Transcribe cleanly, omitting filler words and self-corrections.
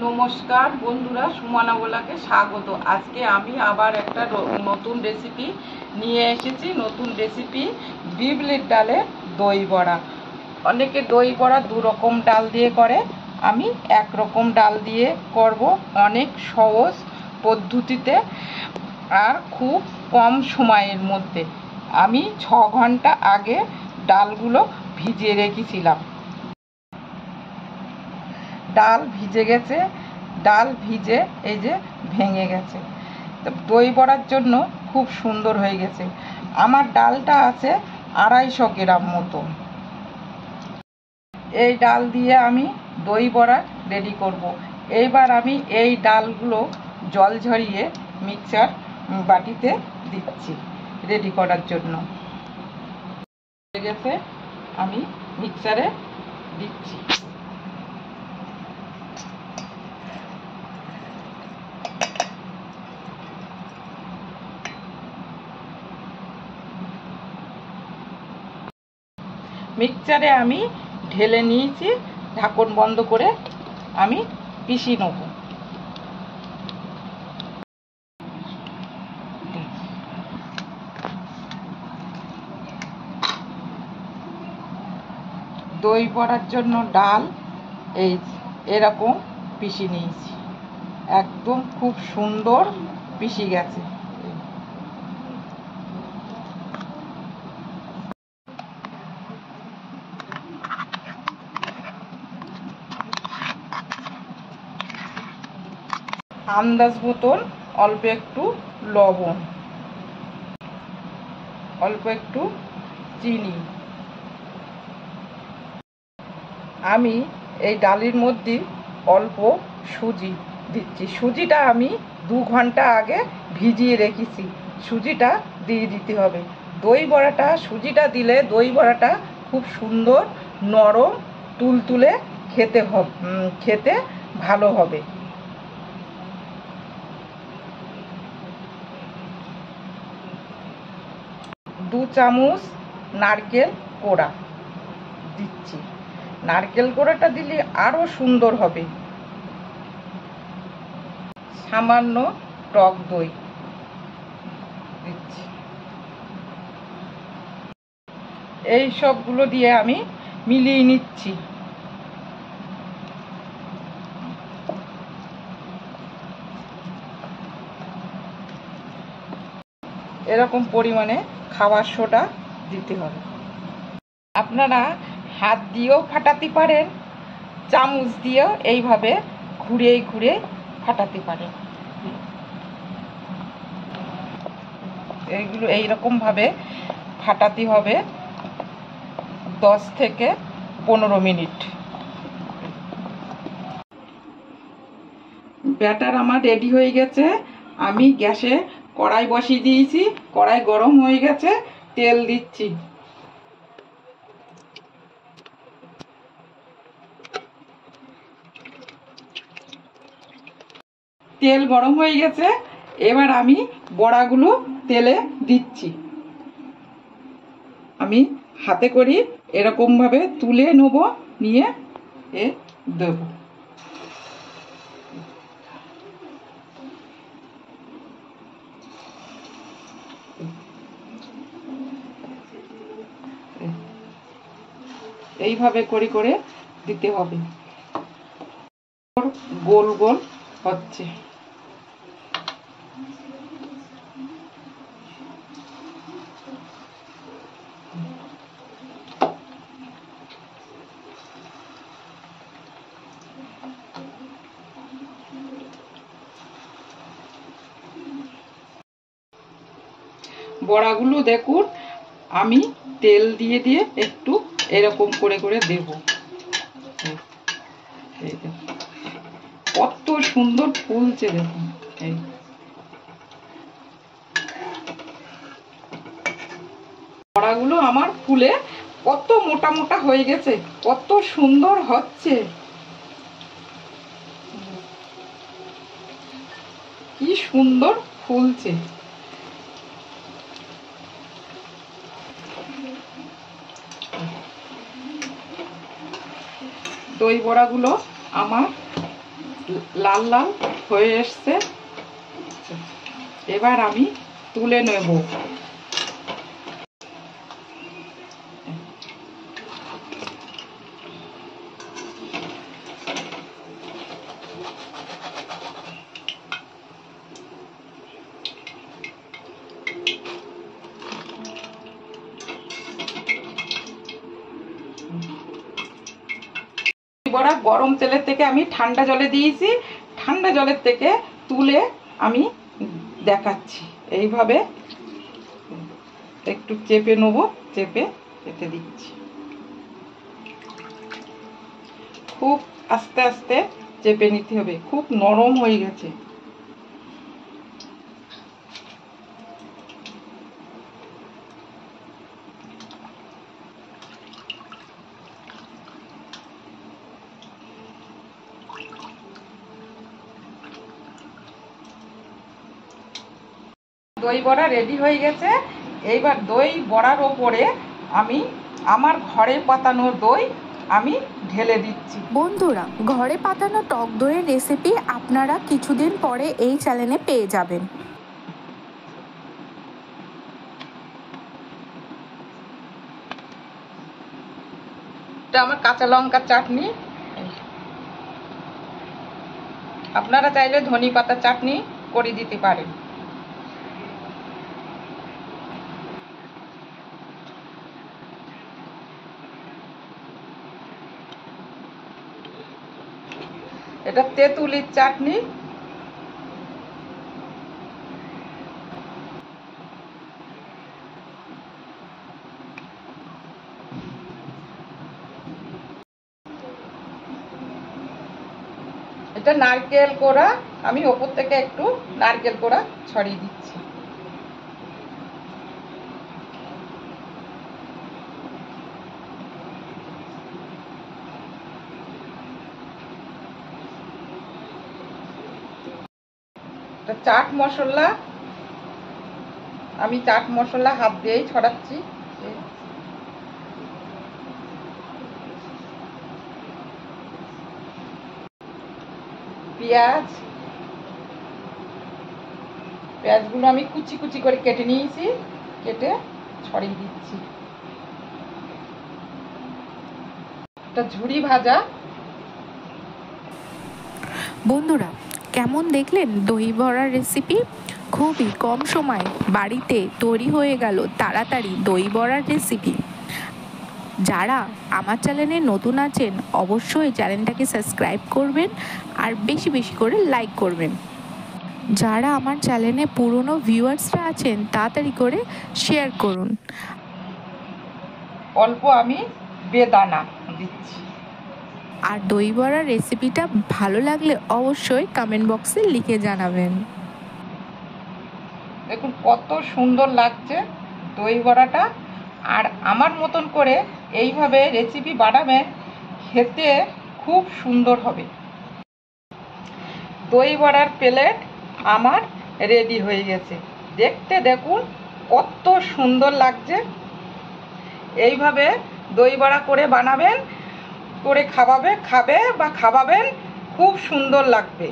নমস্কার বন্ধুরা, সুমনা বলাকে স্বাগত। আজকে আমি আবার একটা নতুন রেসিপি নিয়ে এসেছি। নতুন রেসিপি বিউলির ডালের দই বড়া। অনেকে দই বড়া দু রকম ডাল দিয়ে করে, আমি এক রকম ডাল দিয়ে করব, অনেক সহজ পদ্ধতিতে আর খুব কম সময়ের মধ্যে। আমি 6 ঘন্টা আগে ডালগুলো ভিজিয়ে রেখেছিলাম। ডাল ভিজে গেছে, ডাল ভিজে এই যে ভেঙে গেছে। তো দই বড়ার জন্য খুব সুন্দর হয়ে গেছে। আমার ডালটা আছে 250 গ্রাম মতো। এই ডাল দিয়ে আমি দই বড়া রেডি করব। এইবার আমি এই ডালগুলো জল ঝরিয়ে মিক্সচার বাটিতে দিচ্ছি রেডি করার জন্য। হয়ে গেছে, আমি মিক্সচারে দিচ্ছি। মিক্সচারে আমি ঢেলে নিয়েছি, ঢাকন বন্ধ করে আমি পিষি নেব। দই বড়ার জন্য ডাল এই এরকম পিষি নিয়েছি, একদম খুব সুন্দর পিষি গেছে। আন্দাজ মতন অল্প একটু লবণ, অল্প একটু চিনি। আমি এই ডালের মধ্যে অল্প সুজি দিচ্ছি। সুজিটা আমি 2 ঘন্টা আগে ভিজিয়ে রেখেছি, সুজিটা দিয়ে দিতে হবে। দই বড়াটা সুজিটা দিলে দই বড়াটা খুব সুন্দর নরম তুলতুলে খেতে ভালো হবে। দু চামচ নারকেল কোড়া দিচ্ছি। নারকেল কোড়াটা দিলে আরো সুন্দর হবে। সামান্য টক দই দিচ্ছি। এই সবগুলো দিয়ে আমি মিলিয়ে নিচ্ছি। এরকম পরিমাণে খাবার সোডা দিতে হবে। আপনারা হাত দিয়েও ফাটাতে পারেন, চামচ দিয়েও এইভাবে ঘুরে ঘুরে ফাটাতে পারেন। এইগুলো এইরকমভাবে ফাটাতে হবে 10 থেকে 15 মিনিট। ব্যাটার আমার রেডি হয়ে গেছে। আমি গ্যাসে কড়াই বসিয়ে দিয়েছি, কড়াই গরম হয়ে গেছে, তেল দিচ্ছি। তেল গরম হয়ে গেছে, এবার আমি বড়াগুলো তেলে দিচ্ছি। আমি হাতে করি এরকমভাবে তুলে নেব, নিয়ে দেব। এইভাবে করে করে দিতে হবে। গোল গোল হচ্ছে। বড়াগুলো দেখুন, আমি তেল দিয়ে দিয়ে একটু এরকম করে করে দেব। কত সুন্দর ফুলছে দেখুন। এই বড়াগুলো আমার ফুলে কত মোটা মোটা হয়ে গেছে, কত সুন্দর হচ্ছে, কি সুন্দর ফুলছে। দই বড়াগুলো আমার লাল লাল হয়ে এসছে। এবার আমি তুলে নেব। বড়া গরম তেলের থেকে আমি ঠান্ডা জলে দিয়েছি, ঠান্ডা জলের থেকে তুলে আমি দেখাচ্ছি। এইভাবে একটু চেপে নেবো, চেপে এতে দিচ্ছি। খুব আস্তে আস্তে চেপে নিতে হবে, খুব নরম হয়ে গেছে। দই বড়া রেডি হয়ে গেছে। এইবার দই বড়ার ওপরে আমি আমার ঘরে পাতানো দই আমি ঢেলে দিচ্ছি। বন্ধুরা, ঘরে পাতানো টক দইয়ের রেসিপি আপনারা কিছুদিন পরে এই চ্যানেলে পেয়ে যাবেন। এটা আমার কাঁচা লঙ্কার চাটনি। আপনারা চাইলে ধনে পাতার চাটনি করে দিতে পারেন। এটা তেঁতুলির চাটনি। এটা নারকেল কোড়া, আমি ওপর থেকে একটু নারকেল কোড়া ছড়িয়ে দিচ্ছি। এটা চাট মশলা, আমি চাট মশলা হাত দিয়েই ছড়াচ্ছি। পেঁয়াজ, পেঁয়াজগুলো আমি কুচি কুচি করে কেটে নিয়েছি, কেটে ছড়িয়ে দিচ্ছি। এটা ঝুরি ভাজা। বন্ধুরা, কেমন দেখলেন দই বড়ার রেসিপি? খুবই কম সময়ে বাড়িতে তৈরি হয়ে গেল তাড়াতাড়ি দই বড়ার রেসিপি। যারা আমার চ্যানেলে নতুন আছেন অবশ্যই চ্যানেলটাকে সাবস্ক্রাইব করবেন আর বেশি বেশি করে লাইক করবেন। যারা আমার চ্যানেলে পুরনো ভিউয়ার্সরা আছেন তাড়াতাড়ি করে শেয়ার করুন। অল্প আমি বেদানা দিচ্ছি। আর দই বড়ার রেসিপিটা ভালো লাগলে অবশ্যই কমেন্ট বক্সে লিখে জানাবেন। দেখুন কত সুন্দর লাগছে দই বড়াটা। আর আমার মতন করে এইভাবে রেসিপি বানাবেন, খেতে খুব সুন্দর হবে। দই বড়ার প্লেট আমার রেডি হয়ে গেছে। দেখতে দেখুন কত সুন্দর লাগছে। এইভাবে দই বড়া করে বানাবেন, করে খাবে বা খাওয়াবেন, খুব সুন্দর লাগবে।